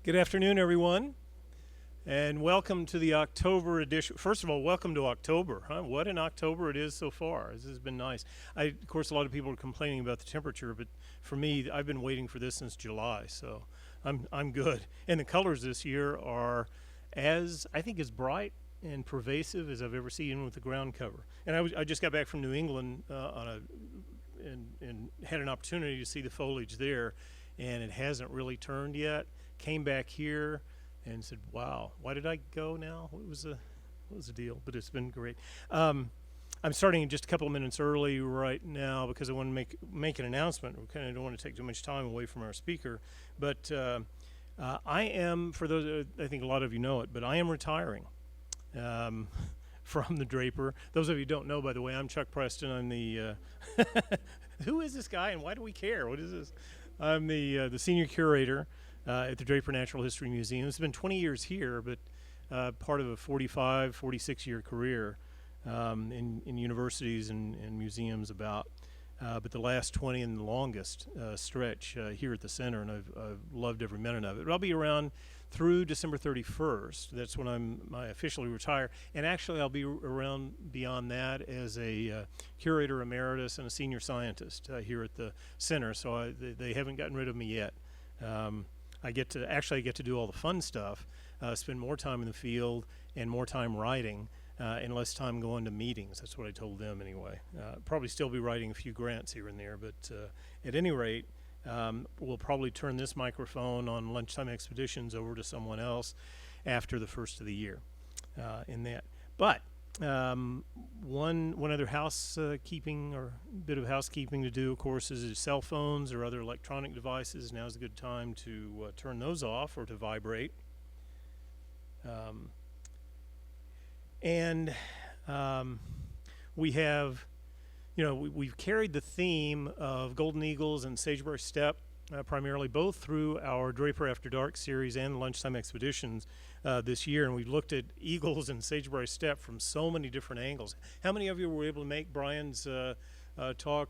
Good afternoon, everyone, and welcome to the October edition. First of all, welcome to October. What an October it is so far. This has been nice. Of course, a lot of people are complaining about the temperature, but for me, I've been waiting for this since July, so I'm good. And the colors this year are I think as bright and pervasive as I've ever seen with the ground cover. And I just got back from New England and had an opportunity to see the foliage there, and it hasn't really turned yet. Came back here and said, wow, why did I go now? What was the deal? But it's been great. I'm starting just a couple of minutes early right now because I want to make an announcement. We kind of don't want to take too much time away from our speaker. But I am, for those, I think a lot of you know it, but I am retiring from the Draper. Those of you who don't know, by the way, I'm Chuck Preston. I'm the, who is this guy and why do we care? What is this? I'm the senior curator at the Draper Natural History Museum. It's been 20 years here, but part of a 46-year career in universities and museums about. But the last 20 and the longest stretch here at the center, and I've loved every minute of it. But I'll be around through December 31st. That's when I officially retire. And actually, I'll be around beyond that as a curator emeritus and a senior scientist here at the center. So they haven't gotten rid of me yet. I get to do all the fun stuff, spend more time in the field and more time writing, and less time going to meetings. That's what I told them anyway. Probably still be writing a few grants here and there, but at any rate, we'll probably turn this microphone on Lunchtime Expeditions over to someone else after the first of the year in that. But one other housekeeping or bit of housekeeping to do, of course, is cell phones or other electronic devices. Now's a good time to turn those off or to vibrate. We have, we've carried the theme of golden eagles and sagebrush steppe primarily both through our Draper After Dark series and Lunchtime Expeditions this year, and we've looked at eagles and sagebrush steppe from so many different angles. How many of you were able to make Brian's talk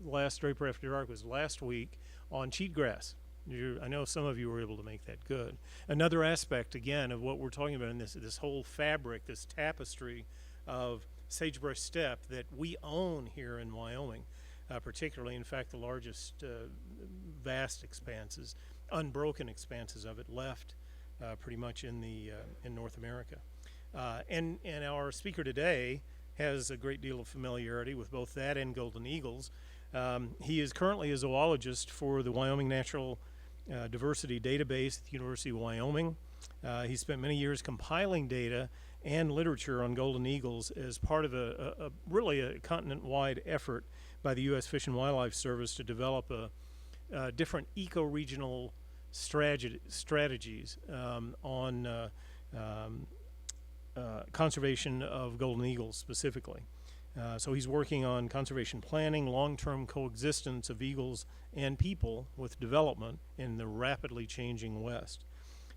last Draper After Dark was last week on cheatgrass? I know some of you were able to make that good. Another aspect, again, of what we're talking about in this whole fabric, this tapestry of sagebrush steppe that we own here in Wyoming, particularly, in fact, the largest vast expanses, unbroken expanses of it left pretty much in North America. And our speaker today has a great deal of familiarity with both that and golden eagles. He is currently a zoologist for the Wyoming Natural Diversity Database at the University of Wyoming. He spent many years compiling data and literature on golden eagles as part of really a continent-wide effort by the U.S. Fish and Wildlife Service to develop different ecoregional strategies on conservation of golden eagles specifically. So he's working on conservation planning, long-term coexistence of eagles and people with development in the rapidly changing West.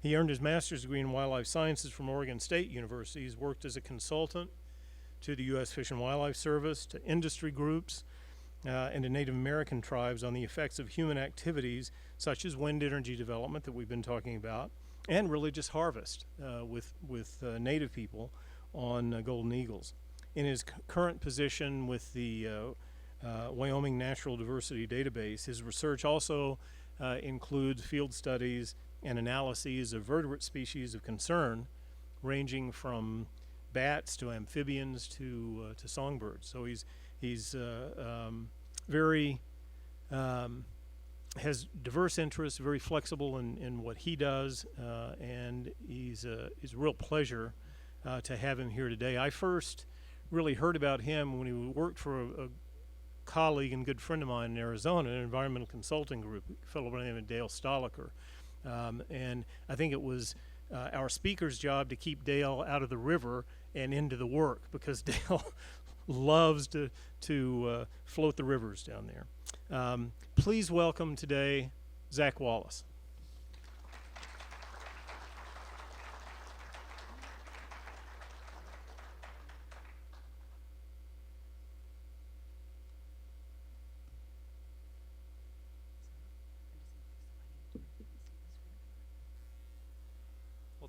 He earned his master's degree in wildlife sciences from Oregon State University. He's worked as a consultant to the U.S. Fish and Wildlife Service, to industry groups, and to Native American tribes on the effects of human activities such as wind energy development that we've been talking about, and religious harvest with Native people on golden eagles. In his current position with the Wyoming Natural Diversity Database, his research also includes field studies and analyses of vertebrate species of concern, ranging from bats to amphibians to songbirds. So he's very has diverse interests, very flexible in what he does, and he's a real pleasure to have him here today. I first really heard about him when he worked for a colleague and good friend of mine in Arizona, an environmental consulting group, a fellow by the name of Dale Stoliker. And I think it was our speaker's job to keep Dale out of the river and into the work, because Dale loves to float the rivers down there. Please welcome today Zach Wallace.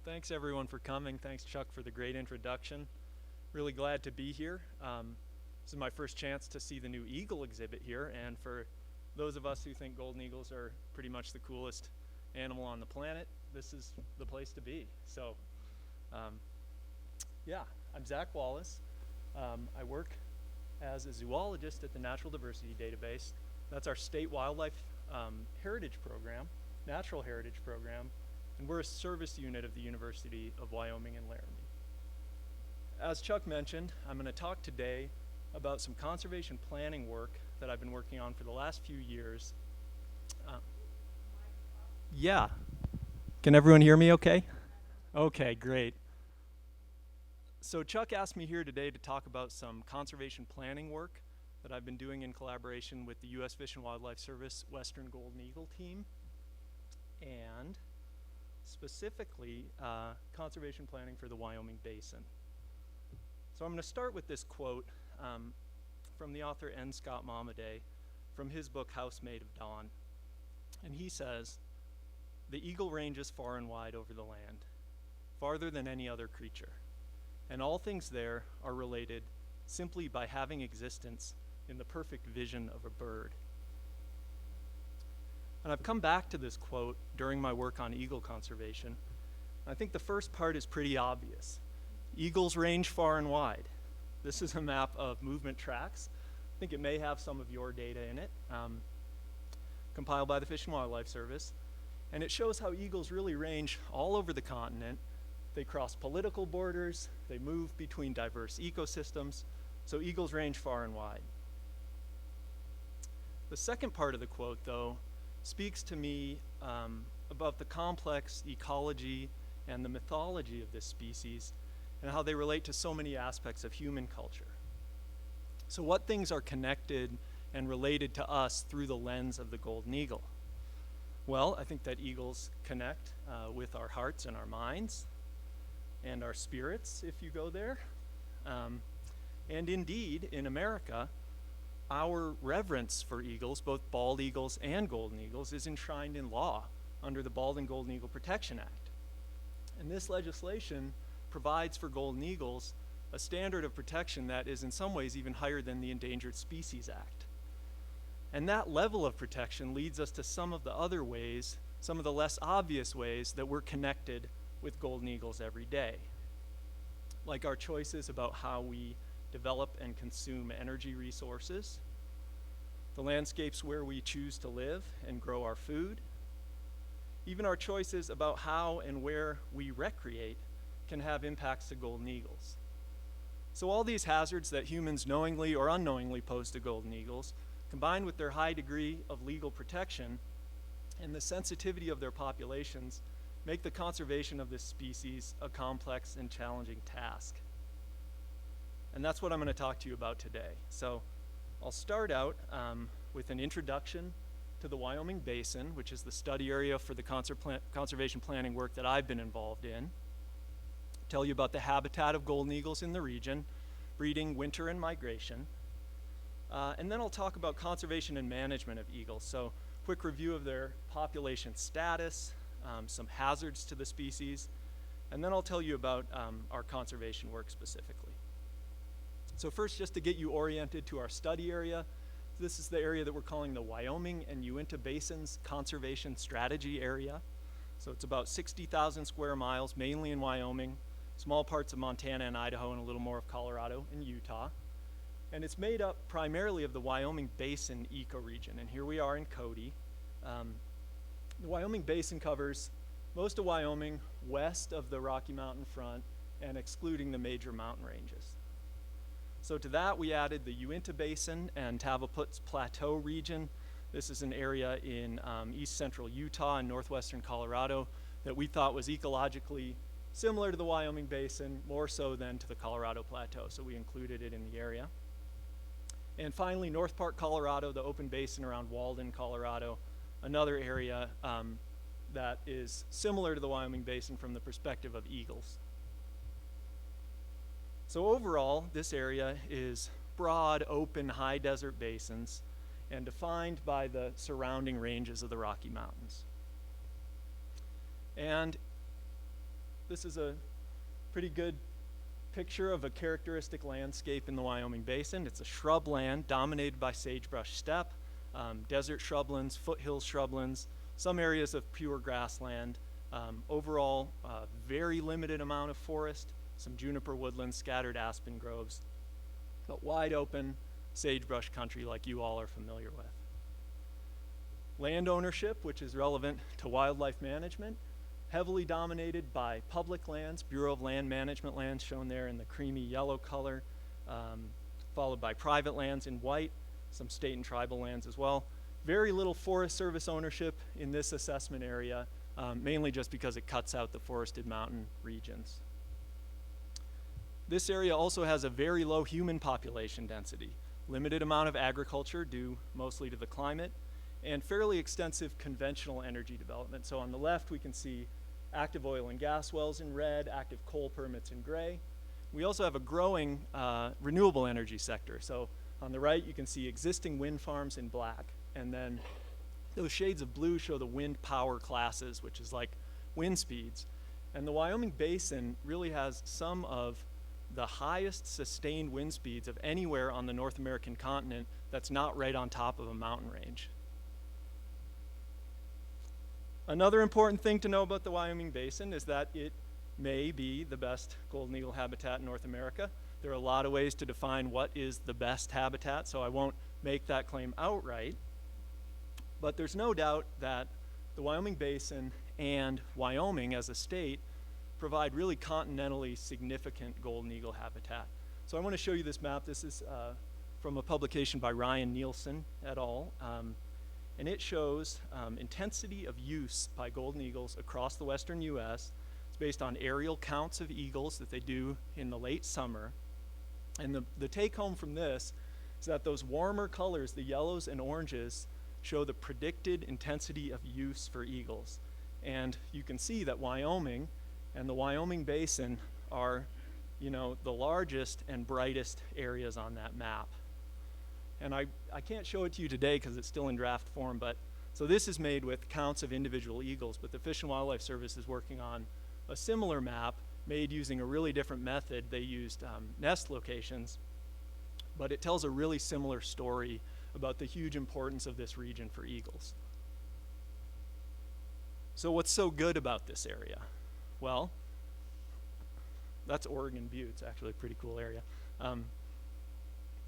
Thanks everyone for coming. Thanks Chuck for the great introduction. Really glad to be here. This is my first chance to see the new eagle exhibit here, and for those of us who think golden eagles are pretty much the coolest animal on the planet, this is the place to be. So yeah, I'm Zach Wallace. I work as a zoologist at the Natural Diversity Database. That's our state wildlife heritage program, natural heritage program, and we're a service unit of the University of Wyoming in Laramie. As Chuck mentioned, I'm going to talk today about some conservation planning work that I've been working on for the last few years. Yeah. Can everyone hear me okay? Okay, great. So Chuck asked me here today to talk about some conservation planning work that I've been doing in collaboration with the U.S. Fish and Wildlife Service Western Golden Eagle team, and specifically conservation planning for the Wyoming Basin. So I'm going to start with this quote from the author N. Scott Momaday from his book Housemaid of Dawn. And he says, "The eagle ranges far and wide over the land, farther than any other creature, and all things there are related simply by having existence in the perfect vision of a bird." And I've come back to this quote during my work on eagle conservation. I think the first part is pretty obvious. Eagles range far and wide. This is a map of movement tracks. I think it may have some of your data in it, compiled by the Fish and Wildlife Service. And it shows how eagles really range all over the continent. They cross political borders, they move between diverse ecosystems, so eagles range far and wide. The second part of the quote, though, speaks to me about the complex ecology and the mythology of this species and how they relate to so many aspects of human culture. So what things are connected and related to us through the lens of the golden eagle? Well, I think that eagles connect with our hearts and our minds and our spirits, if you go there. And indeed, in America, our reverence for eagles, both bald eagles and golden eagles, is enshrined in law under the Bald and Golden Eagle Protection Act. And this legislation provides for golden eagles a standard of protection that is in some ways even higher than the Endangered Species Act. And that level of protection leads us to some of the other ways, some of the less obvious ways that we're connected with golden eagles every day, like our choices about how we develop and consume energy resources, the landscapes where we choose to live and grow our food, even our choices about how and where we recreate can have impacts to golden eagles. So all these hazards that humans knowingly or unknowingly pose to golden eagles, combined with their high degree of legal protection and the sensitivity of their populations, make the conservation of this species a complex and challenging task. And that's what I'm going to talk to you about today. So I'll start out with an introduction to the Wyoming Basin, which is the study area for the conservation planning work that I've been involved in. Tell you about the habitat of golden eagles in the region, breeding, winter, and migration. And then I'll talk about conservation and management of eagles. So quick review of their population status, some hazards to the species, and then I'll tell you about our conservation work specifically. So first, just to get you oriented to our study area, this is the area that we're calling the Wyoming and Uinta Basins Conservation Strategy Area. So it's about 60,000 square miles, mainly in Wyoming, small parts of Montana and Idaho, and a little more of Colorado and Utah. And it's made up primarily of the Wyoming Basin ecoregion, and here we are in Cody. The Wyoming Basin covers most of Wyoming west of the Rocky Mountain front and excluding the major mountain ranges. So to that we added the Uinta Basin and Tavaputs Plateau region. This is an area in east central Utah and northwestern Colorado that we thought was ecologically similar to the Wyoming Basin, more so than to the Colorado Plateau, so we included it in the area. And finally, North Park, Colorado, the open basin around Walden, Colorado, another area that is similar to the Wyoming Basin from the perspective of eagles. So overall, this area is broad, open, high desert basins and defined by the surrounding ranges of the Rocky Mountains. And This is a pretty good picture of a characteristic landscape in the Wyoming Basin. It's a shrubland dominated by sagebrush steppe, desert shrublands, foothills shrublands, some areas of pure grassland. Overall, very limited amount of forest, some juniper woodlands, scattered aspen groves, but wide open sagebrush country like you all are familiar with. Land ownership, which is relevant to wildlife management, heavily dominated by public lands, Bureau of Land Management lands shown there in the creamy yellow color, followed by private lands in white, some state and tribal lands as well. Very little Forest Service ownership in this assessment area, mainly just because it cuts out the forested mountain regions. This area also has a very low human population density, limited amount of agriculture due mostly to the climate, and fairly extensive conventional energy development. So on the left we can see active oil and gas wells in red, active coal permits in gray. We also have a growing renewable energy sector. So on the right you can see existing wind farms in black, and then those shades of blue show the wind power classes, which is like wind speeds. And the Wyoming Basin really has some of the highest sustained wind speeds of anywhere on the North American continent that's not right on top of a mountain range. Another important thing to know about the Wyoming Basin is that it may be the best golden eagle habitat in North America. There are a lot of ways to define what is the best habitat, so I won't make that claim outright. But there's no doubt that the Wyoming Basin and Wyoming as a state provide really continentally significant golden eagle habitat. So I want to show you this map. This is from a publication by Ryan Nielsen et al. And it shows intensity of use by golden eagles across the western US. It's based on aerial counts of eagles that they do in the late summer. And the take home from this is that those warmer colors, the yellows and oranges, show the predicted intensity of use for eagles. And you can see that Wyoming and the Wyoming Basin are, the largest and brightest areas on that map. And I can't show it to you today because it's still in draft form, but so this is made with counts of individual eagles, but the Fish and Wildlife Service is working on a similar map made using a really different method. They used nest locations, but it tells a really similar story about the huge importance of this region for eagles. So what's so good about this area? Well, that's Oregon Butte. It's actually a pretty cool area.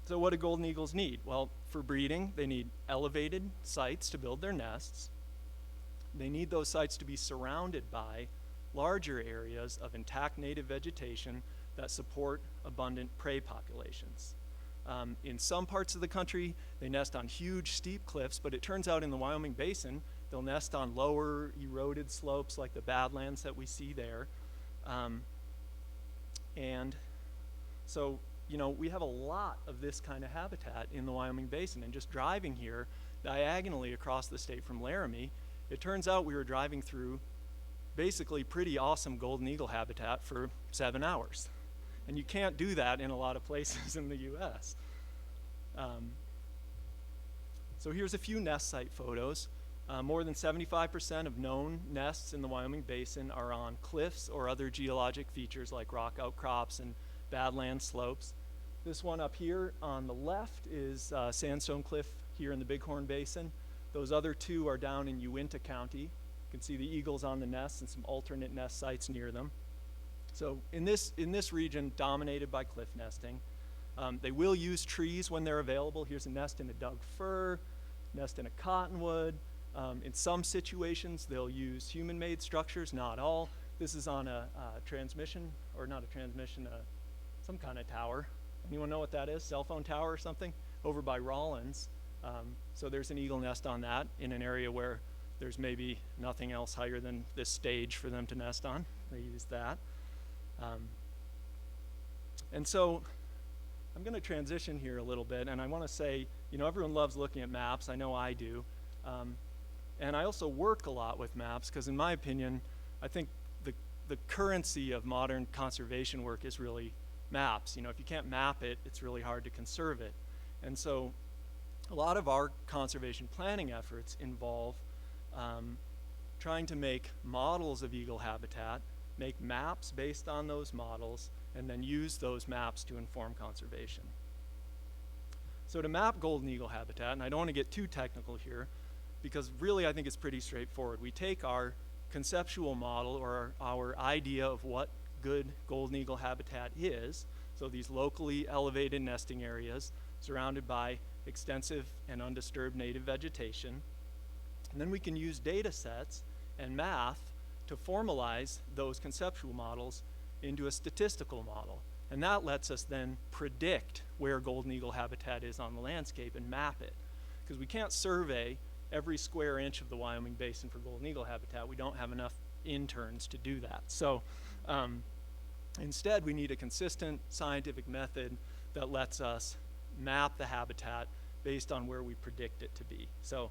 So what do golden eagles need? Well, for breeding, they need elevated sites to build their nests. They need those sites to be surrounded by larger areas of intact native vegetation that support abundant prey populations. In some parts of the country, they nest on huge steep cliffs, but it turns out in the Wyoming Basin, they'll nest on lower eroded slopes like the Badlands that we see there. And so, we have a lot of this kind of habitat in the Wyoming Basin. And just driving here diagonally across the state from Laramie, it turns out we were driving through basically pretty awesome golden eagle habitat for 7 hours. And you can't do that in a lot of places in the US. So here's a few nest site photos. More than 75% of known nests in the Wyoming Basin are on cliffs or other geologic features like rock outcrops and badland slopes. This one up here on the left is Sandstone Cliff here in the Bighorn Basin. Those other two are down in Uinta County. You can see the eagles on the nests and some alternate nest sites near them. So in this region, dominated by cliff nesting. They will use trees when they're available. Here's a nest in a Doug fir, nest in a cottonwood. In some situations, they'll use human-made structures, not all. This is on a transmission, or not a transmission, some kind of tower. Anyone know what that is? Cell phone tower or something? Over by Rawlins. So there's an eagle nest on that in an area where there's maybe nothing else higher than this stage for them to nest on. They use that. And so I'm going to transition here a little bit, and I want to say, everyone loves looking at maps. I know I do. And I also work a lot with maps because, in my opinion, I think the currency of modern conservation work is really maps. If you can't map it, it's really hard to conserve it. And so a lot of our conservation planning efforts involve trying to make models of eagle habitat make maps based on those models, and then use those maps to inform conservation. So to map golden eagle habitat, and I don't want to get too technical here, because really I think it's pretty straightforward. We take our conceptual model, or our idea of what good golden eagle habitat is, so these locally elevated nesting areas surrounded by extensive and undisturbed native vegetation, and then we can use data sets and math to formalize those conceptual models into a statistical model. And that lets us then predict where golden eagle habitat is on the landscape and map it. Because we can't survey every square inch of the Wyoming Basin for golden eagle habitat. We don't have enough interns to do that. So instead, we need a consistent scientific method that lets us map the habitat based on where we predict it to be. So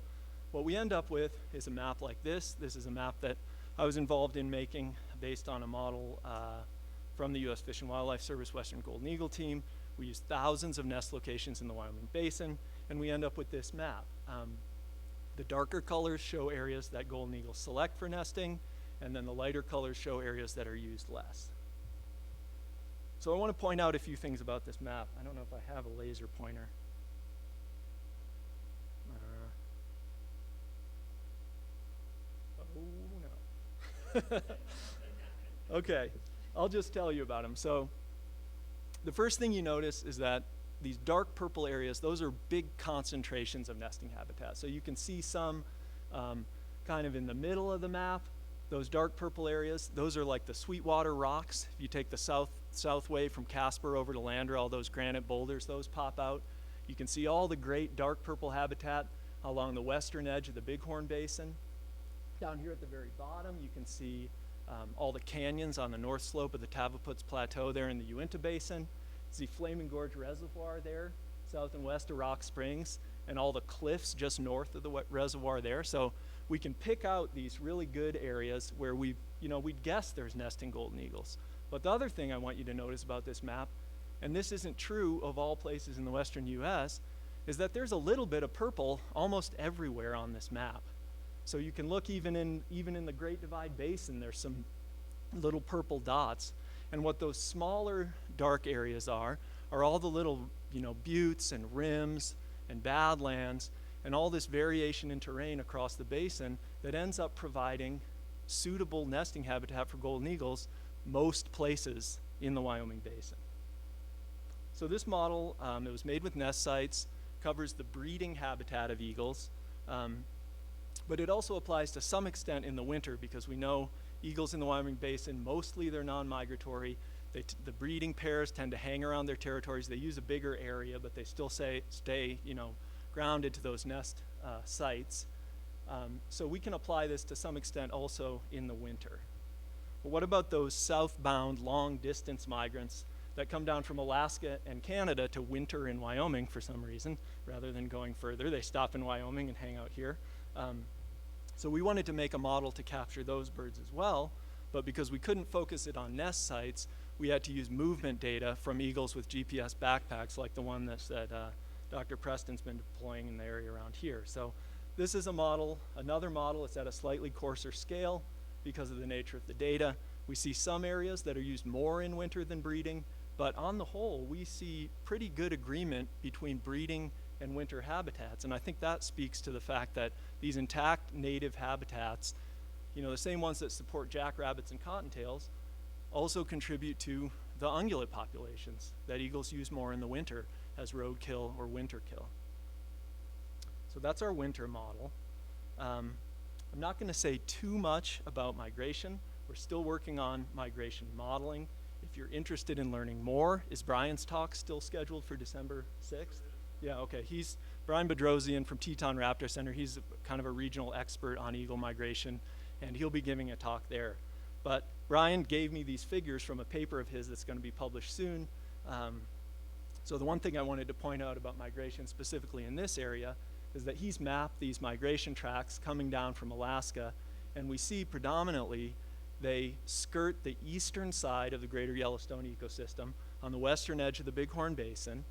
what we end up with is a map like this. This is a map that I was involved in making based on a model from the U.S. Fish and Wildlife Service Western Golden Eagle team. We used thousands of nest locations in the Wyoming Basin, and we end up with this map. The darker colors show areas that golden eagles select for nesting, and then the lighter colors show areas that are used less. So I want to point out a few things about this map. I don't know if I have a laser pointer. Oh no. Okay, I'll just tell you about them. So the first thing you notice is that these dark purple areas, those are big concentrations of nesting habitat. So you can see some kind of in the middle of the map. Those dark purple areas, those are like the Sweetwater rocks. If you take the south way from Casper over to Lander, all those granite boulders, those pop out. You can see all the great dark purple habitat along the western edge of the Bighorn Basin. Down here at the very bottom, you can see all the canyons on the north slope of the Tavaputs Plateau there in the Uinta Basin. See Flaming Gorge Reservoir there, south and west of Rock Springs, and all the cliffs just north of the reservoir there. So we can pick out these really good areas where we'd guess there's nesting golden eagles. But the other thing I want you to notice about this map, and this isn't true of all places in the western US, is that there's a little bit of purple almost everywhere on this map. So you can look even in the Great Divide Basin, there's some little purple dots. And what those smaller dark areas are all the little, buttes and rims and badlands and all this variation in terrain across the basin that ends up providing suitable nesting habitat for golden eagles most places in the Wyoming Basin. So this model, it was made with nest sites, covers the breeding habitat of eagles, but it also applies to some extent in the winter, because we know eagles in the Wyoming Basin, mostly they're non-migratory. The breeding pairs tend to hang around their territories. They use a bigger area, but they still stay grounded to those nest sites. So we can apply this to some extent also in the winter. But what about those southbound long-distance migrants that come down from Alaska and Canada to winter in Wyoming for some reason, rather than going further? They stop in Wyoming and hang out here. So we wanted to make a model to capture those birds as well, but because we couldn't focus it on nest sites, we had to use movement data from eagles with GPS backpacks like the one that Dr. Preston's been deploying in the area around here. So this is a model, another model. It's at a slightly coarser scale because of the nature of the data. We see some areas that are used more in winter than breeding, but on the whole, we see pretty good agreement between breeding and winter habitats. And I think that speaks to the fact that these intact native habitats, the same ones that support jackrabbits and cottontails, also contribute to the ungulate populations that eagles use more in the winter as roadkill or winter kill. So that's our winter model. I'm not going to say too much about migration. We're still working on migration modeling. If you're interested in learning more, is Brian's talk still scheduled for December 6th? Yeah, okay. He's Brian Bedrosian from Teton Raptor Center. He's kind of a regional expert on eagle migration, and he'll be giving a talk there. But Brian gave me these figures from a paper of his that's going to be published soon. So the one thing I wanted to point out about migration specifically in this area is that he's mapped these migration tracks coming down from Alaska, and we see predominantly they skirt the eastern side of the greater Yellowstone ecosystem on the western edge of the Bighorn Basin,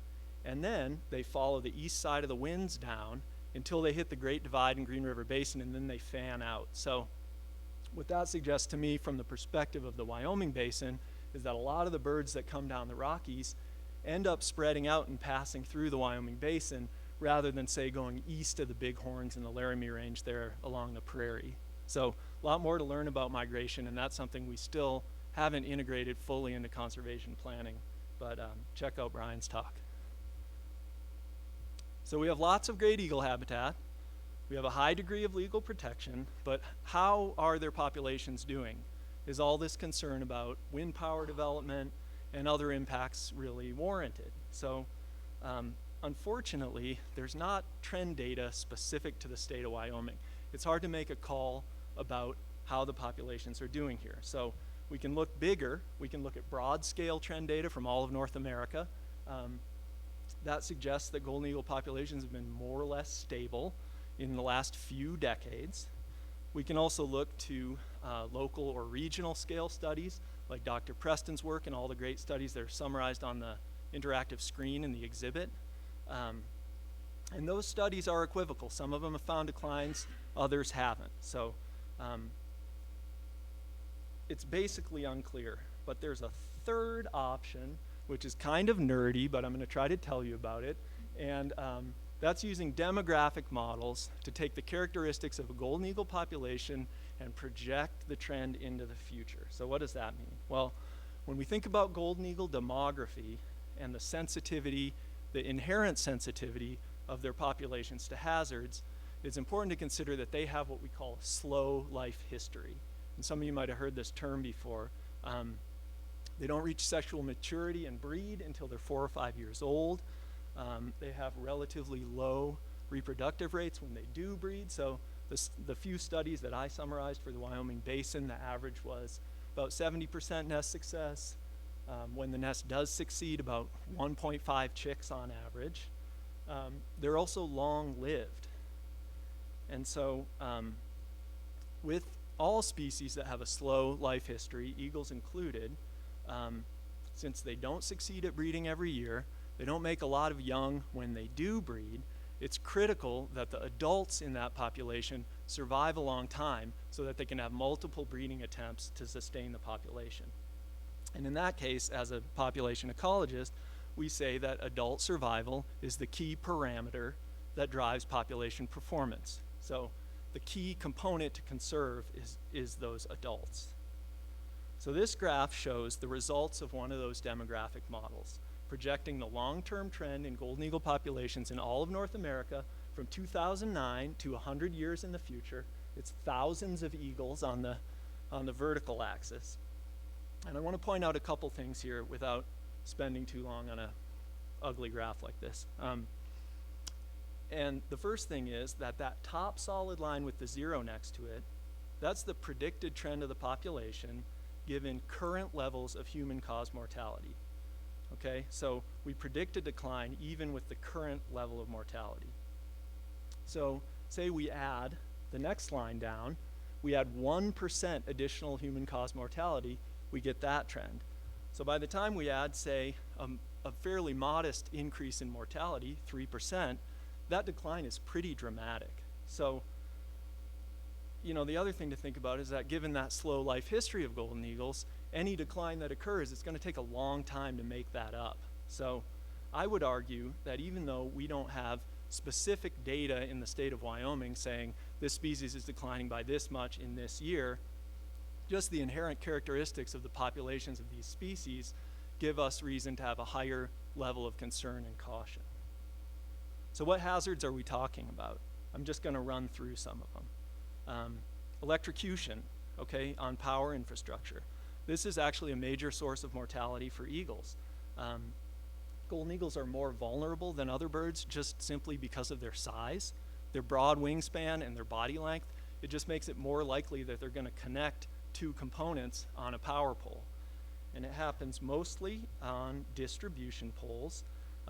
and then they follow the east side of the winds down until they hit the Great Divide and Green River Basin, and then they fan out. So What that suggests to me from the perspective of the Wyoming Basin is that a lot of the birds that come down the Rockies end up spreading out and passing through the Wyoming Basin rather than, say, going east of the Bighorns and the Laramie Range there along the prairie. So a lot more to learn about migration, and that's something we still haven't integrated fully into conservation planning. But check out Brian's talk. So we have lots of great eagle habitat. We have a high degree of legal protection, but how are their populations doing? Is all this concern about wind power development and other impacts really warranted? So unfortunately, there's not trend data specific to the state of Wyoming. It's hard to make a call about how the populations are doing here. So we can look bigger. We can look at broad scale trend data from all of North America. That suggests that golden eagle populations have been more or less stable in the last few decades. We can also look to local or regional scale studies, like Dr. Preston's work and all the great studies that are summarized on the interactive screen in the exhibit. And those studies are equivocal. Some of them have found declines, others haven't. So it's basically unclear. But there's a third option, which is kind of nerdy, but I'm going to try to tell you about it. And that's using demographic models to take the characteristics of a golden eagle population and project the trend into the future. So what does that mean? Well, when we think about golden eagle demography and the sensitivity, the inherent sensitivity of their populations to hazards, it's important to consider that they have what we call a slow life history. And some of you might have heard this term before. They don't reach sexual maturity and breed until they're 4 or 5 years old. They have relatively low reproductive rates when they do breed. So the few studies that I summarized for the Wyoming Basin, the average was about 70% nest success. When the nest does succeed, about 1.5 chicks on average. They're also long-lived. And so with all species that have a slow life history, eagles included, since they don't succeed at breeding every year, they don't make a lot of young when they do breed, it's critical that the adults in that population survive a long time so that they can have multiple breeding attempts to sustain the population. And in that case, as a population ecologist, we say that adult survival is the key parameter that drives population performance. So the key component to conserve is those adults. So this graph shows the results of one of those demographic models, projecting the long-term trend in golden eagle populations in all of North America from 2009 to 100 years in the future. It's thousands of eagles on the vertical axis. And I want to point out a couple things here without spending too long on an ugly graph like this. And the first thing is that top solid line with the 0 next to it, that's the predicted trend of the population given current levels of human-caused mortality. Okay, so we predict a decline even with the current level of mortality. So say we add the next line down, we add 1% additional human-caused mortality, we get that trend. So by the time we add, say, a fairly modest increase in mortality, 3%, that decline is pretty dramatic. So, you know, the other thing to think about is that given that slow life history of golden eagles, any decline that occurs, it's going to take a long time to make that up. So I would argue that even though we don't have specific data in the state of Wyoming saying this species is declining by this much in this year, just the inherent characteristics of the populations of these species give us reason to have a higher level of concern and caution. So what hazards are we talking about? I'm just going to run through some of them. Electrocution, okay, on power infrastructure. This is actually a major source of mortality for eagles. Golden eagles are more vulnerable than other birds just simply because of their size, their broad wingspan, and their body length. It just makes it more likely that they're going to connect two components on a power pole. And it happens mostly on distribution poles,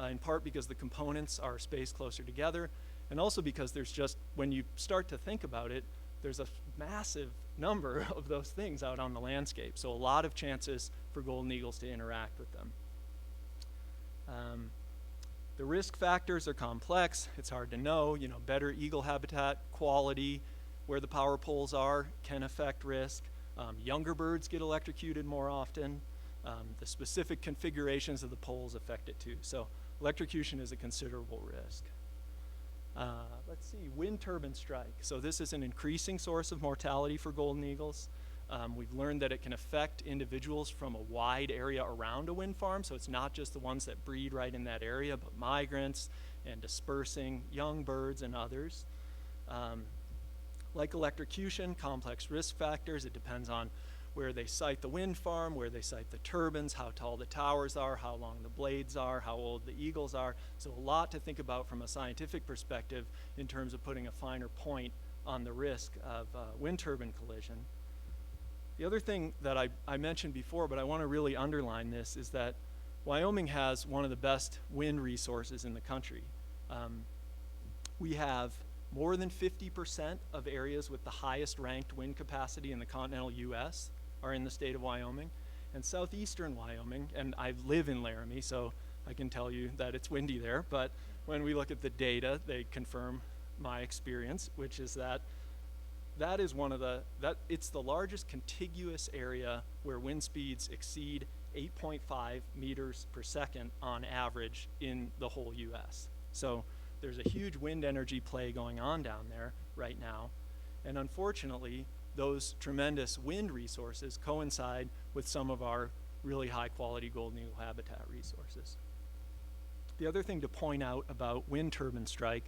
in part because the components are spaced closer together, and also because there's just, when you start to think about it, there's a massive number of those things out on the landscape. So a lot of chances for golden eagles to interact with them. The risk factors are complex. It's hard to know, better eagle habitat quality, where the power poles are can affect risk. Younger birds get electrocuted more often. The specific configurations of the poles affect it too. So electrocution is a considerable risk. Let's see, wind turbine strike. So this is an increasing source of mortality for golden eagles. We've learned that it can affect individuals from a wide area around a wind farm, so it's not just the ones that breed right in that area, but migrants and dispersing young birds and others. Like electrocution, complex risk factors, it depends on where they site the wind farm, where they site the turbines, how tall the towers are, how long the blades are, how old the eagles are. So a lot to think about from a scientific perspective in terms of putting a finer point on the risk of wind turbine collision. The other thing that I mentioned before, but I want to really underline this, is that Wyoming has one of the best wind resources in the country. We have more than 50% of areas with the highest ranked wind capacity in the continental US are in the state of Wyoming. And southeastern Wyoming, and I live in Laramie, so I can tell you that it's windy there, but when we look at the data, they confirm my experience, which is that is it's the largest contiguous area where wind speeds exceed 8.5 meters per second on average in the whole US. So there's a huge wind energy play going on down there right now. And unfortunately, those tremendous wind resources coincide with some of our really high quality golden eagle habitat resources. The other thing to point out about wind turbine strike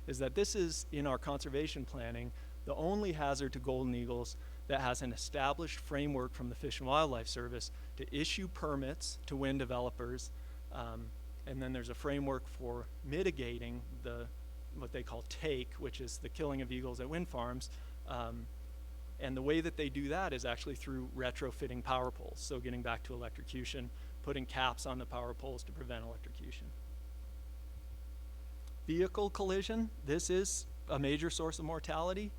is that this is, in our conservation planning, the only hazard to golden eagles that has an established framework from the Fish and Wildlife Service to issue permits to wind developers, and then there's a framework for mitigating what they call take, which is the killing of eagles at wind farms. And the way that they do that is actually through retrofitting power poles. So getting back to electrocution, putting caps on the power poles to prevent electrocution. Vehicle collision, this is a major source of mortality.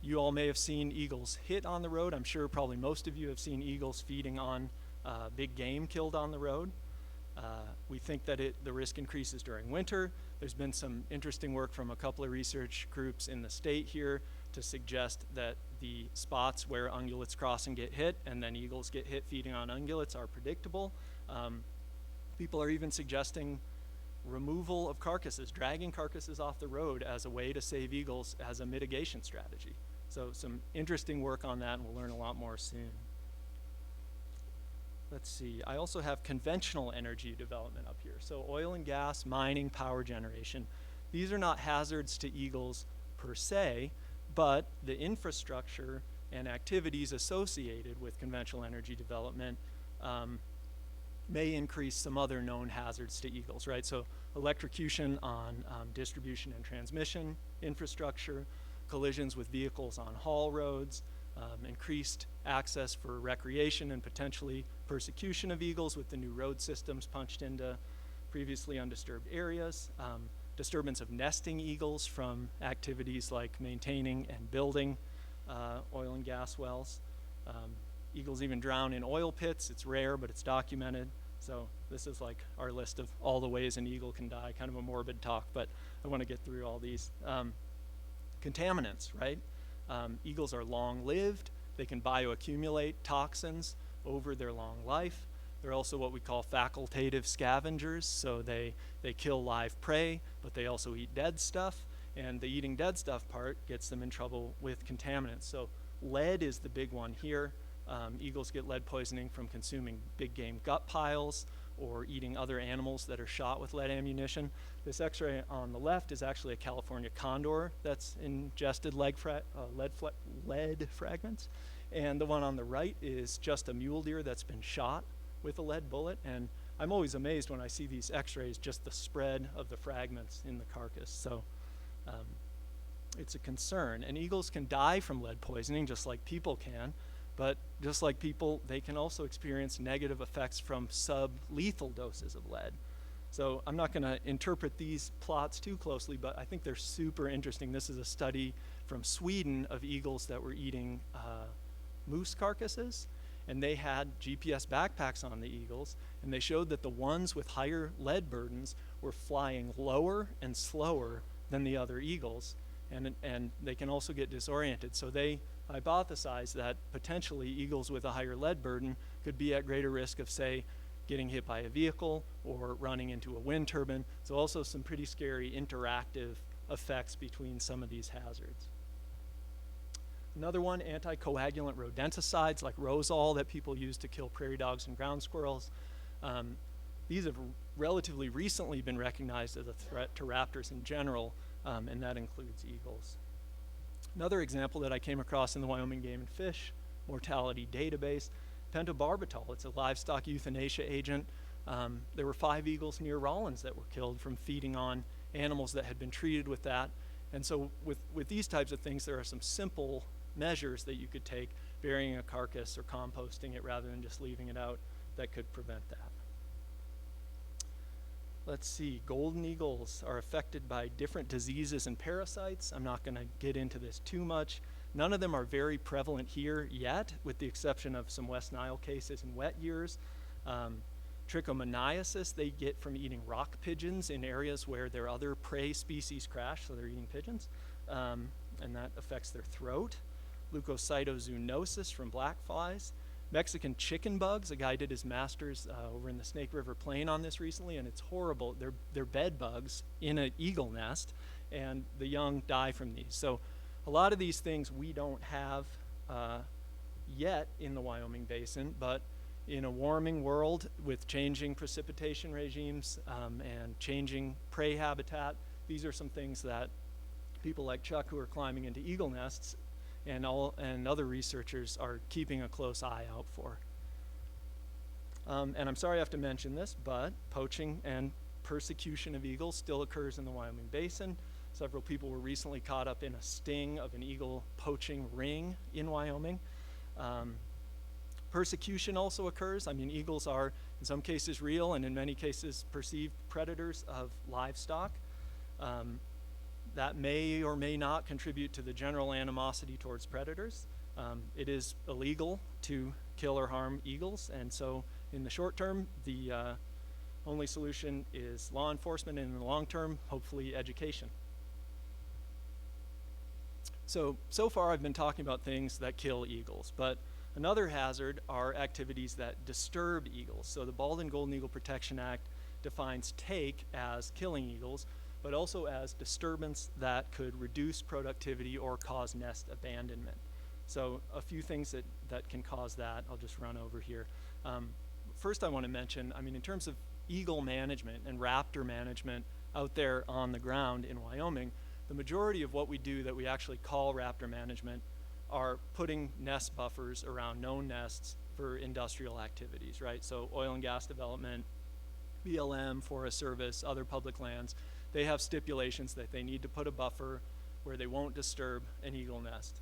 You all may have seen eagles hit on the road. I'm sure probably most of you have seen eagles feeding on big game killed on the road. We think that the risk increases during winter. There's been some interesting work from a couple of research groups in the state here to suggest that the spots where ungulates cross and get hit and then eagles get hit feeding on ungulates are predictable. People are even suggesting removal of carcasses, dragging carcasses off the road as a way to save eagles as a mitigation strategy. So some interesting work on that, and we'll learn a lot more soon. Let's see, I also have conventional energy development up here. So oil and gas, mining, power generation. These are not hazards to eagles per se, but the infrastructure and activities associated with conventional energy development may increase some other known hazards to eagles, right? So electrocution on distribution and transmission infrastructure, collisions with vehicles on haul roads, increased access for recreation and potentially persecution of eagles with the new road systems punched into previously undisturbed areas, disturbance of nesting eagles from activities like maintaining and building oil and gas wells. Eagles even drown in oil pits. It's rare, but it's documented. So this is like our list of all the ways an eagle can die, kind of a morbid talk, but I want to get through all these. Contaminants, right? Eagles are long-lived. They can bioaccumulate toxins over their long life. They're also what we call facultative scavengers, so they kill live prey, but they also eat dead stuff, and the eating dead stuff part gets them in trouble with contaminants. So lead is the big one here. Eagles get lead poisoning from consuming big game gut piles or eating other animals that are shot with lead ammunition. This x-ray on the left is actually a California condor that's ingested lead fragments. And the one on the right is just a mule deer that's been shot with a lead bullet. And I'm always amazed when I see these x-rays, just the spread of the fragments in the carcass. So it's a concern. And eagles can die from lead poisoning just like people can. But just like people, they can also experience negative effects from sub-lethal doses of lead. So I'm not going to interpret these plots too closely, but I think they're super interesting. This is a study from Sweden of eagles that were eating moose carcasses, and they had GPS backpacks on the eagles, and they showed that the ones with higher lead burdens were flying lower and slower than the other eagles. and they can also get disoriented. So they hypothesized that potentially eagles with a higher lead burden could be at greater risk of, say, getting hit by a vehicle or running into a wind turbine. So also some pretty scary interactive effects between some of these hazards. Another one, anticoagulant rodenticides like Rosol that people use to kill prairie dogs and ground squirrels. These have relatively recently been recognized as a threat to raptors in general, and that includes eagles. Another example that I came across in the Wyoming Game and Fish mortality database, pentobarbital. It's a livestock euthanasia agent. There were 5 eagles near Rawlins that were killed from feeding on animals that had been treated with that. And so with these types of things, there are some simple measures that you could take, burying a carcass or composting it rather than just leaving it out, that could prevent that. Let's see, golden eagles are affected by different diseases and parasites. I'm not going to get into this too much. None of them are very prevalent here yet, with the exception of some West Nile cases in wet years. Trichomoniasis they get from eating rock pigeons in areas where their other prey species crash, so they're eating pigeons, and that affects their throat. Leukocytozoonosis from black flies. Mexican chicken bugs, a guy did his master's over in the Snake River Plain on this recently, and it's horrible. They're bed bugs in an eagle nest, and the young die from these. So a lot of these things we don't have yet in the Wyoming Basin, but in a warming world with changing precipitation regimes and changing prey habitat, these are some things that people like Chuck who are climbing into eagle nests and other researchers are keeping a close eye out for. And I'm sorry I have to mention this, but poaching and persecution of eagles still occurs in the Wyoming Basin. Several people were recently caught up in a sting of an eagle poaching ring in Wyoming. Persecution also occurs. I mean, eagles are in some cases real and in many cases perceived predators of livestock. That may or may not contribute to the general animosity towards predators. It is illegal to kill or harm eagles, and so in the short term, the only solution is law enforcement, and in the long term, hopefully education. So far I've been talking about things that kill eagles, but another hazard are activities that disturb eagles. So the Bald and Golden Eagle Protection Act defines take as killing eagles, but also as disturbance that could reduce productivity or cause nest abandonment. So a few things that can cause that, I'll just run over here. First I want to mention, I mean, in terms of eagle management and raptor management out there on the ground in Wyoming, the majority of what we do that we actually call raptor management are putting nest buffers around known nests for industrial activities, right? So oil and gas development, BLM, Forest Service, other public lands, they have stipulations that they need to put a buffer where they won't disturb an eagle nest.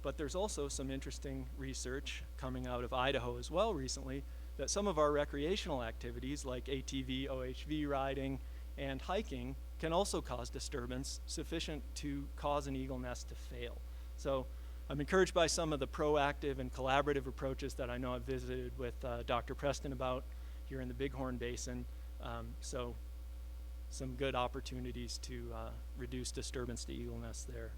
But there's also some interesting research coming out of Idaho as well recently that some of our recreational activities like ATV, OHV riding, and hiking can also cause disturbance sufficient to cause an eagle nest to fail. So I'm encouraged by some of the proactive and collaborative approaches that I know I've visited with Dr. Preston about here in the Bighorn Basin. So some good opportunities to reduce disturbance to eagle nests there.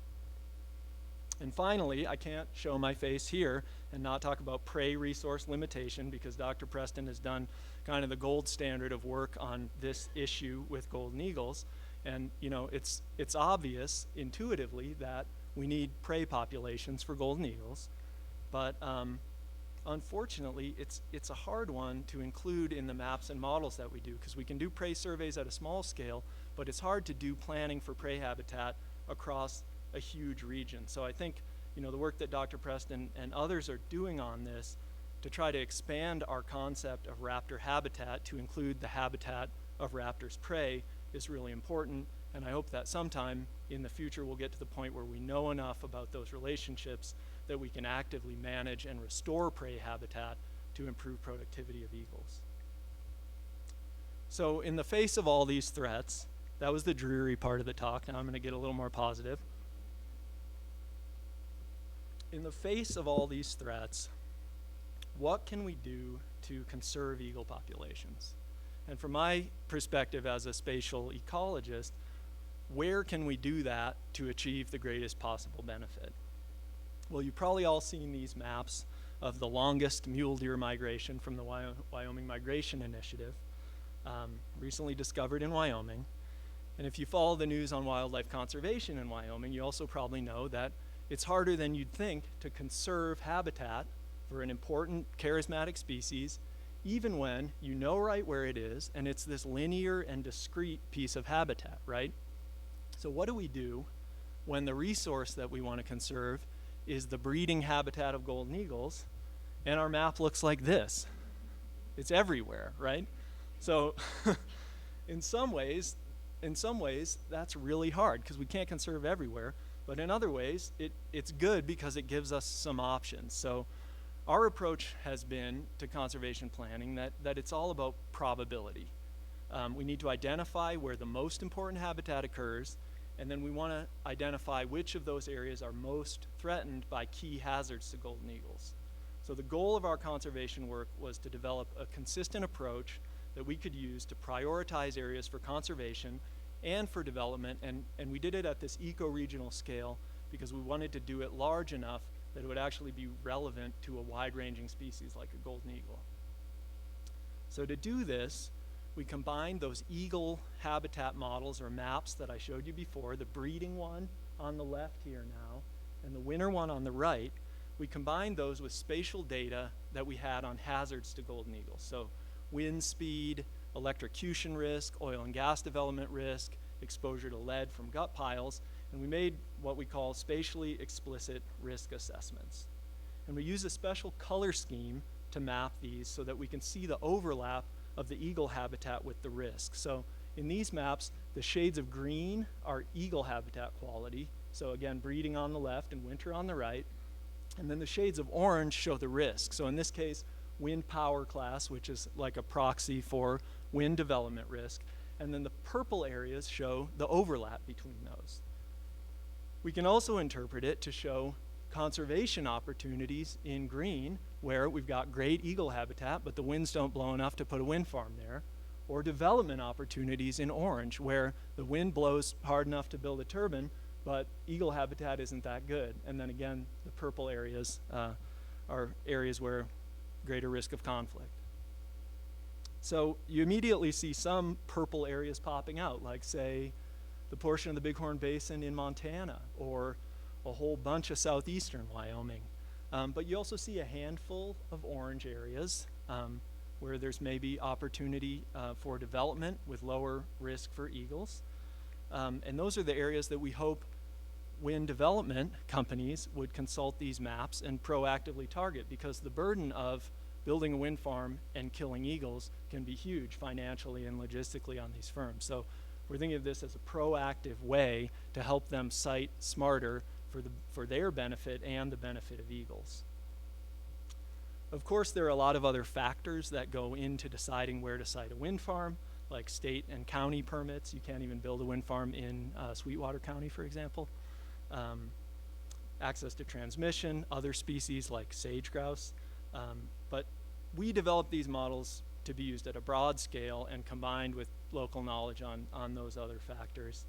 And finally, I can't show my face here and not talk about prey resource limitation, because Dr. Preston has done kind of the gold standard of work on this issue with golden eagles. And you know, it's obvious intuitively that we need prey populations for golden eagles, but unfortunately, it's a hard one to include in the maps and models that we do, because we can do prey surveys at a small scale, but it's hard to do planning for prey habitat across a huge region. So I think, you know, the work that Dr. Preston and others are doing on this to try to expand our concept of raptor habitat to include the habitat of raptors' prey is really important, and I hope that sometime in the future we'll get to the point where we know enough about those relationships that we can actively manage and restore prey habitat to improve productivity of eagles. So in the face of all these threats, that was the dreary part of the talk. Now I'm going to get a little more positive. In the face of all these threats, what can we do to conserve eagle populations? And from my perspective as a spatial ecologist, where can we do that to achieve the greatest possible benefit? Well, you've probably all seen these maps of the longest mule deer migration from the Wyoming Migration Initiative, recently discovered in Wyoming. And if you follow the news on wildlife conservation in Wyoming, you also probably know that it's harder than you'd think to conserve habitat for an important charismatic species, even when you know right where it is, and it's this linear and discrete piece of habitat, right? So what do we do when the resource that we want to conserve is the breeding habitat of golden eagles, and our map looks like this? It's everywhere, right? So in some ways, that's really hard because we can't conserve everywhere. But in other ways, it's good because it gives us some options. So our approach has been to conservation planning that it's all about probability. We need to identify where the most important habitat occurs, and then we want to identify which of those areas are most threatened by key hazards to golden eagles. So the goal of our conservation work was to develop a consistent approach that we could use to prioritize areas for conservation and for development, and we did it at this eco-regional scale because we wanted to do it large enough that it would actually be relevant to a wide-ranging species like a golden eagle. So to do this, we combined those eagle habitat models or maps that I showed you before, the breeding one on the left here now, and the winter one on the right. We combined those with spatial data that we had on hazards to golden eagles. So wind speed, electrocution risk, oil and gas development risk, exposure to lead from gut piles, and we made what we call spatially explicit risk assessments. And we use a special color scheme to map these so that we can see the overlap of the eagle habitat with the risk. So in these maps, the shades of green are eagle habitat quality. So again, breeding on the left and winter on the right. And then the shades of orange show the risk. So in this case, wind power class, which is like a proxy for wind development risk. And then the purple areas show the overlap between those. We can also interpret it to show conservation opportunities in green, where we've got great eagle habitat, but the winds don't blow enough to put a wind farm there, or development opportunities in orange, where the wind blows hard enough to build a turbine, but eagle habitat isn't that good. And then again, the purple areas are areas where greater risk of conflict. So you immediately see some purple areas popping out, like say the portion of the Bighorn Basin in Montana, or a whole bunch of southeastern Wyoming. But you also see a handful of orange areas where there's maybe opportunity for development with lower risk for eagles. And those are the areas that we hope wind development companies would consult these maps and proactively target, because the burden of building a wind farm and killing eagles can be huge financially and logistically on these firms. So we're thinking of this as a proactive way to help them site smarter for their benefit and the benefit of eagles. Of course, there are a lot of other factors that go into deciding where to site a wind farm, like state and county permits. You can't even build a wind farm in Sweetwater County, for example. Access to transmission, other species like sage grouse. But we developed these models to be used at a broad scale and combined with local knowledge on those other factors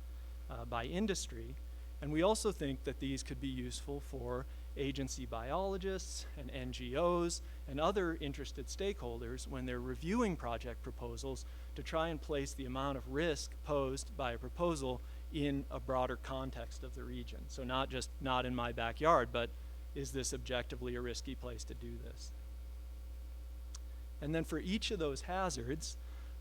by industry. And we also think that these could be useful for agency biologists and NGOs and other interested stakeholders when they're reviewing project proposals to try and place the amount of risk posed by a proposal in a broader context of the region. So not just not in my backyard, but is this objectively a risky place to do this? And then for each of those hazards,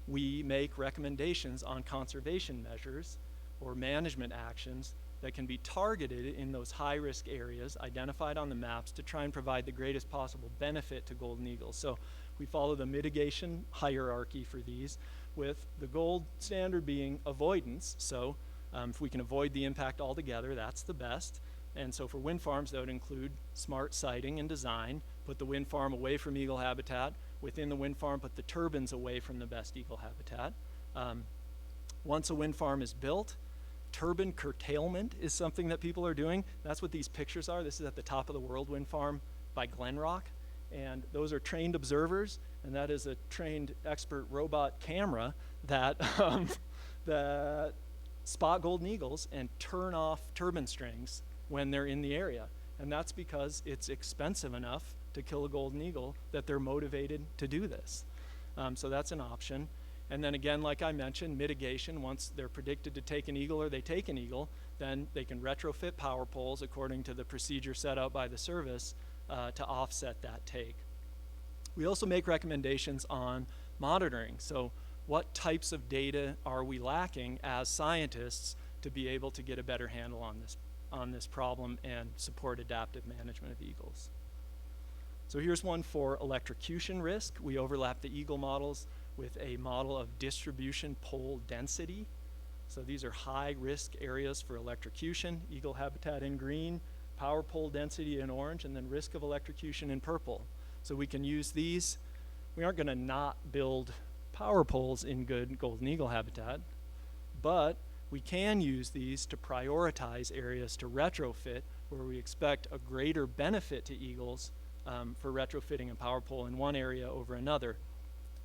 we make recommendations on conservation measures or management actions that can be targeted in those high-risk areas identified on the maps to try and provide the greatest possible benefit to golden eagles. So we follow the mitigation hierarchy for these, with the gold standard being avoidance. So if we can avoid the impact altogether, that's the best. And so for wind farms, that would include smart siting and design, put the wind farm away from eagle habitat. Within the wind farm, put the turbines away from the best eagle habitat. Once a wind farm is built, turbine curtailment is something that people are doing. That's what these pictures are. This is at the top of the world wind farm by Glenrock. And those are trained observers, and that is a trained expert robot camera that, that spot golden eagles and turn off turbine strings when they're in the area. And that's because it's expensive enough to kill a golden eagle that they're motivated to do this. So that's an option. And then again, like I mentioned, mitigation, once they're predicted to take an eagle or they take an eagle, then they can retrofit power poles according to the procedure set out by the service to offset that take. We also make recommendations on monitoring. So what types of data are we lacking as scientists to be able to get a better handle on this problem and support adaptive management of eagles? So here's one for electrocution risk. We overlap the eagle models with a model of distribution pole density. So these are high risk areas for electrocution, eagle habitat in green, power pole density in orange, and then risk of electrocution in purple. So we can use these. We aren't going to not build power poles in good golden eagle habitat, but we can use these to prioritize areas to retrofit where we expect a greater benefit to eagles for retrofitting a power pole in one area over another.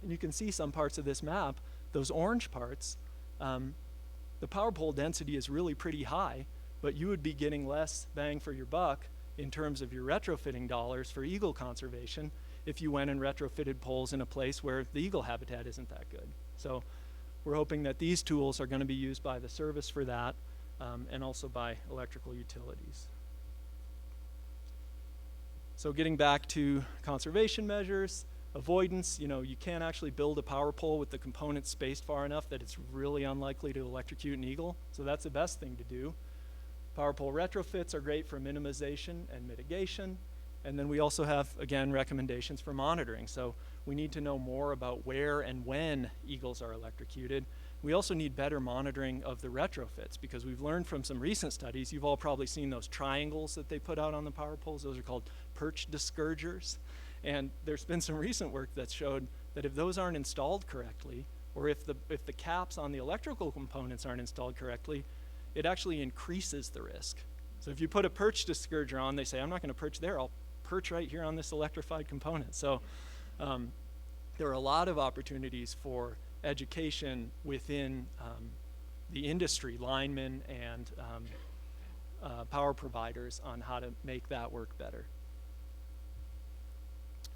And you can see some parts of this map, those orange parts, the power pole density is really pretty high, but you would be getting less bang for your buck in terms of your retrofitting dollars for eagle conservation if you went and retrofitted poles in a place where the eagle habitat isn't that good. So we're hoping that these tools are going to be used by the service for that and also by electrical utilities. So getting back to conservation measures, avoidance, you can't actually build a power pole with the components spaced far enough that it's really unlikely to electrocute an eagle. So that's the best thing to do. Power pole retrofits are great for minimization and mitigation. And then we also have, again, recommendations for monitoring. So we need to know more about where and when eagles are electrocuted. We also need better monitoring of the retrofits because we've learned from some recent studies, you've all probably seen those triangles that they put out on the power poles. Those are called perch discouragers. And there's been some recent work that showed that if those aren't installed correctly, or if the caps on the electrical components aren't installed correctly, it actually increases the risk. So if you put a perch discourager on, they say, I'm not going to perch there, I'll perch right here on this electrified component. So there are a lot of opportunities for education within the industry, linemen and power providers on how to make that work better.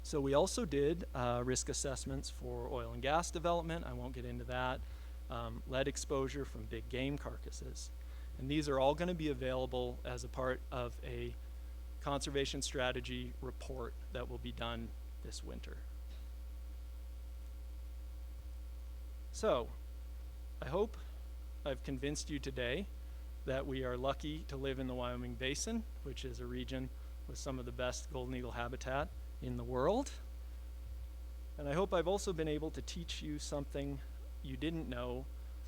So we also did risk assessments for oil and gas development. I won't get into that. Lead exposure from big game carcasses. And these are all going to be available as a part of a conservation strategy report that will be done this winter. So I hope I've convinced you today that we are lucky to live in the Wyoming Basin, which is a region with some of the best golden eagle habitat in the world. And I hope I've also been able to teach you something you didn't know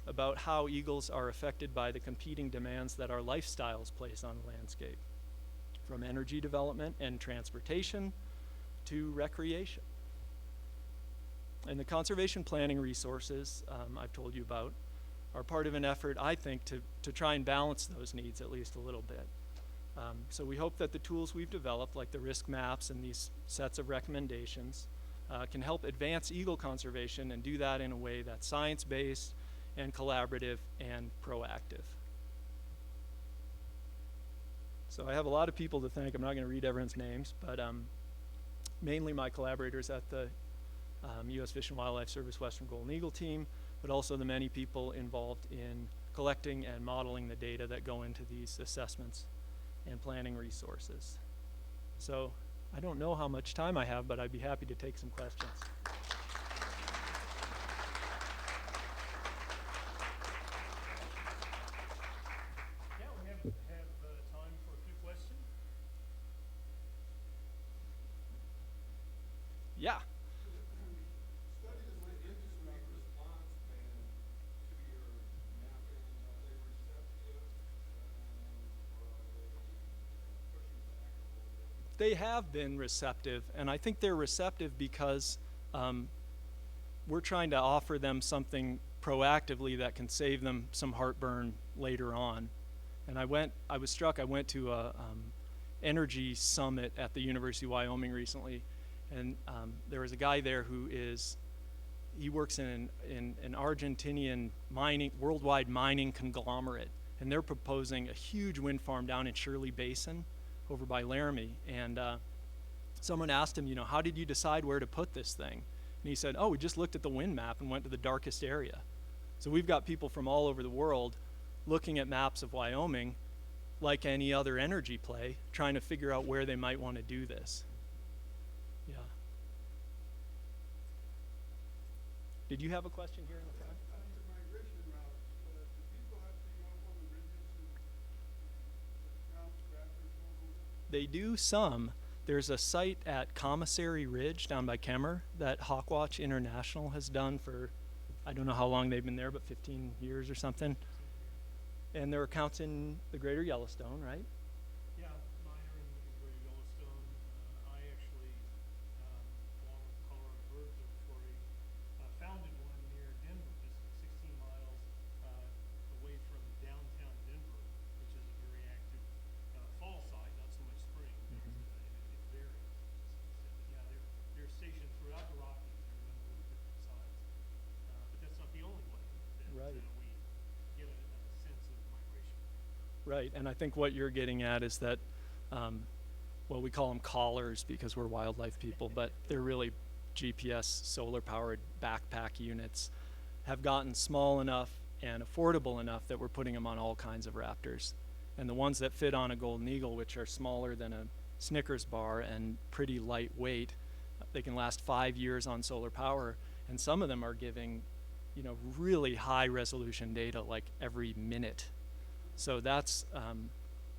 about how eagles are affected by the competing demands that our lifestyles place on the landscape, from energy development and transportation to recreation. And the conservation planning resources I've told you about are part of an effort, I think, to try and balance those needs at least a little bit. So we hope that the tools we've developed, like the risk maps and these sets of recommendations, can help advance eagle conservation and do that in a way that's science-based and collaborative and proactive. So I have a lot of people to thank. I'm not going to read everyone's names, but mainly my collaborators at the U.S. Fish and Wildlife Service Western Golden Eagle team, but also the many people involved in collecting and modeling the data that go into these assessments and planning resources. So I don't know how much time I have, but I'd be happy to take some questions. Yeah, we have time for a quick question. Yeah. They have been receptive, and I think they're receptive because we're trying to offer them something proactively that can save them some heartburn later on. And I was struck, I went to a energy summit at the University of Wyoming recently, and there was a guy there who is he works in an Argentinian worldwide mining conglomerate, and they're proposing a huge wind farm down in Shirley Basin over by Laramie. And someone asked him, how did you decide where to put this thing? And he said, we just looked at the wind map and went to the darkest area. So we've got people from all over the world looking at maps of Wyoming like any other energy play, trying to figure out where they might want to do this. Yeah. Did you have a question here in the front? Migration routes, do people have to go up on the ridges and count raptors? They do some. There's a site at Commissary Ridge down by Kemmer that Hawkwatch International has done for, I don't know how long they've been there, but 15 years or something. And there are counts in the greater Yellowstone, right? Yeah, minor in Greater Yellowstone. I actually, along with the Colorado Bird Observatory, founded one near Denver, just 16 miles away from downtown Denver, which is a very active fall site, not so much spring. It varies. Yeah, they're stationed throughout the Rockies. There are a number of different sites, but that's not the only way that Right. We get a sense of migration. Right, and I think what you're getting at is that, well, we call them collars because we're wildlife people, but they're really GPS solar-powered backpack units, have gotten small enough and affordable enough that we're putting them on all kinds of raptors. And the ones that fit on a golden eagle, which are smaller than a Snickers bar and pretty lightweight, they can last 5 years on solar power, and some of them are giving, really high resolution data like every minute. So that's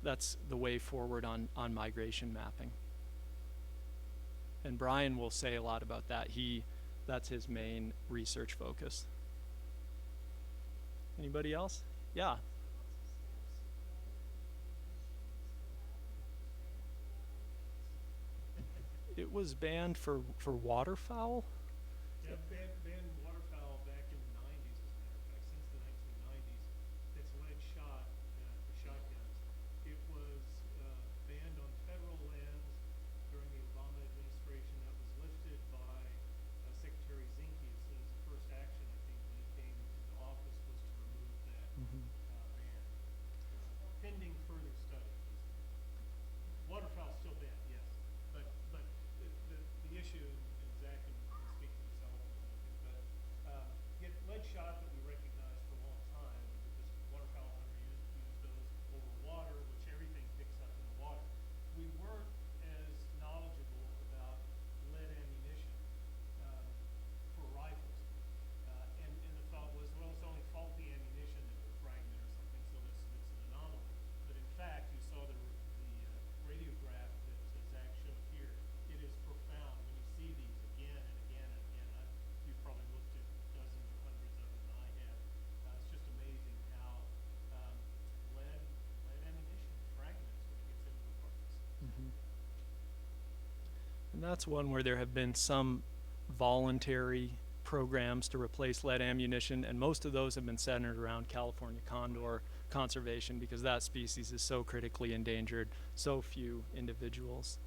the way forward on migration mapping. And Brian will say a lot about that. That's his main research focus. Anybody else? Yeah. It was banned for waterfowl. Yeah, banned waterfowl back in the 90s, as a matter of fact, since the 1990s. It's lead shot for shotguns. It was banned on federal lands during the Obama administration. That was lifted by Secretary Zinke as soon as the first action, I think, when he came into office, was to remove that ban. Pending further study. Waterfowl still banned, yes. But the issue, and Zach can speak to this element, but lead shot that we recognized for a long time, because waterfowl hunter use those over water, which everything picks up in the water. We weren't as knowledgeable about lead ammunition for rifles. And the thought was, well, it's only faulty ammunition that will fragment or something, so it's an anomaly. But in fact, you saw the radiograph that Zach showed here. It is profound when you see these again and again and again. You've probably looked at dozens or hundreds of them than I have. It's just amazing how lead ammunition fragments when it gets into the carcass. And that's one where there have been some voluntary programs to replace lead ammunition, and most of those have been centered around California condor conservation because that species is so critically endangered, so few individuals.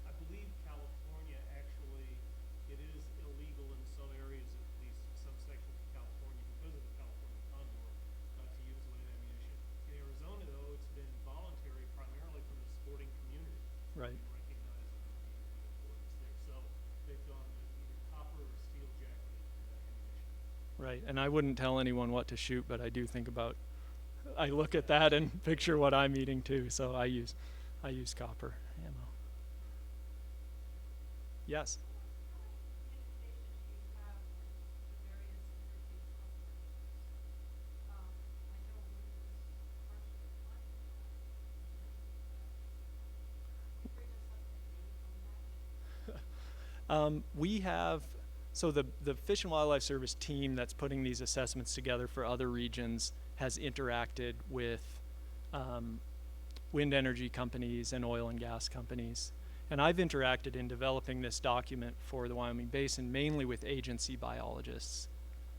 I believe California actually, it is illegal in some areas, at least some sections of California, because of the California condor, to use lead ammunition. In Arizona, though, it's been voluntary primarily from the sporting community. Right. Recognizing the importance there. So they've gone to either copper or steel jacketed ammunition. Right, and I wouldn't tell anyone what to shoot, but I do think about, I look at that and picture what I'm eating too, so I use copper ammo. Yes? We have, so the Fish and Wildlife Service team that's putting these assessments together for other regions has interacted with wind energy companies and oil and gas companies. And I've interacted in developing this document for the Wyoming Basin mainly with agency biologists.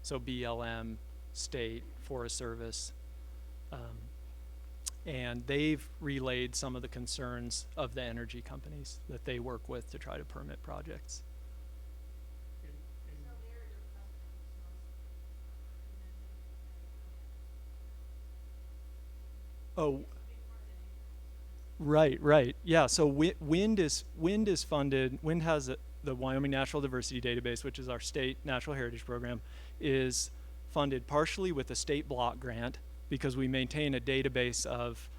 So BLM, state, Forest Service. And they've relayed some of the concerns of the energy companies that they work with to try to permit projects. Oh, right, right. Yeah, so wind is funded. Wind has the Wyoming Natural Diversity Database, which is our state natural heritage program, is funded partially with a state block grant because we maintain a database of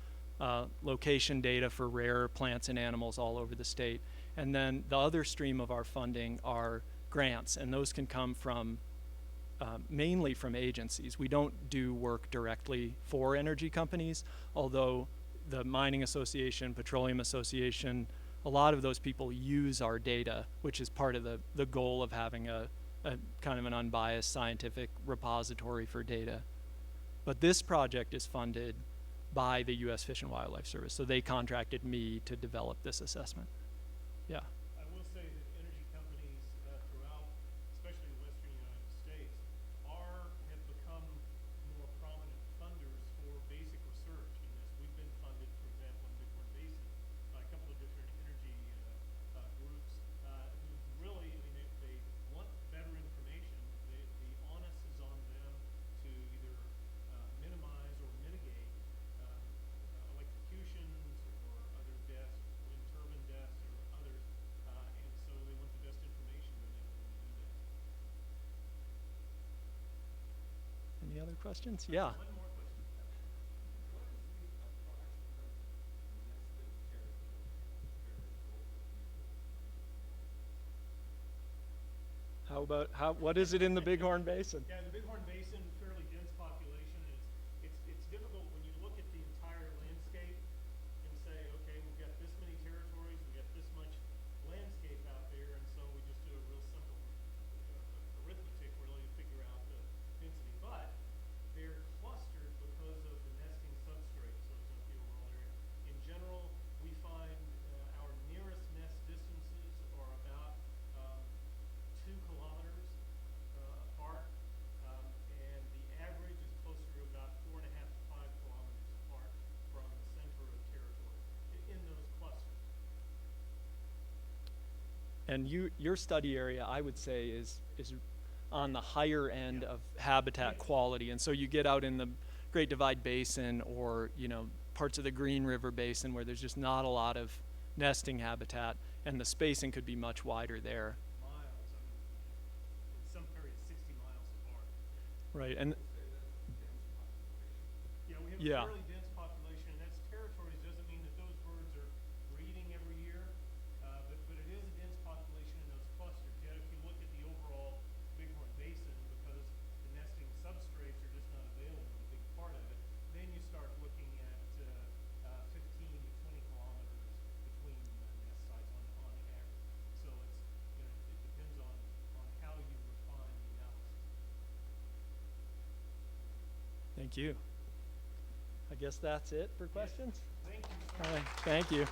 location data for rare plants and animals all over the state. And then the other stream of our funding are grants, and those can come from mainly from agencies. We don't do work directly for energy companies, although the Mining Association, Petroleum Association, a lot of those people use our data, which is part of the goal of having a kind of an unbiased scientific repository for data. But this project is funded by the U.S. Fish and Wildlife Service, so they contracted me to develop this assessment. Yeah. I will say that energy companies throughout, especially the western United States, have become more prominent funders for basic research in this. We've been funded, for example, in Bighorn Basin by a couple of different energy groups who really, I mean, they want better information. The onus is on them to either minimize or mitigate electrocutions or other deaths, wind turbine deaths or others, and so they want the best information when they do that. Any other questions? Yeah. One more question. What is the approximate nested territory compared to How about what is it in the Bighorn Basin? Yeah, the Bighorn Basin, fairly dense population. It's difficult when you look at the entire landscape and say, okay, we've got this many territories, we've got this much landscape out there, and so we just do a real simple arithmetic really to figure out the density. But they're clustered because of the nesting substrate, so it's not the overall area. In general, we find our nearest nest distances are about 2 kilometers apart, and the average is closer to about 4.5 to 5 kilometers apart from the center of territory in those clusters. And your study area, I would say, is on the higher end of habitat quality, and so you get out in the Great Divide Basin or parts of the Green River Basin where there's just not a lot of nesting habitat, and the spacing could be much wider there. Miles, I mean, in some areas 60 miles apart. Right, and Yeah, we have Yeah. a fairly dense population, and that's territories. Doesn't mean that those birds are breeding every year, but it is a dense population in those clusters. Yet if you look at the overall Bighorn Basin, because the nesting substrates are just not available in a big part of it, then you start looking at 15 to 20 kilometers between nest sites on average. So it depends on how you refine the analysis. thank you. I guess that's it for questions? Thank you. All right, thank you.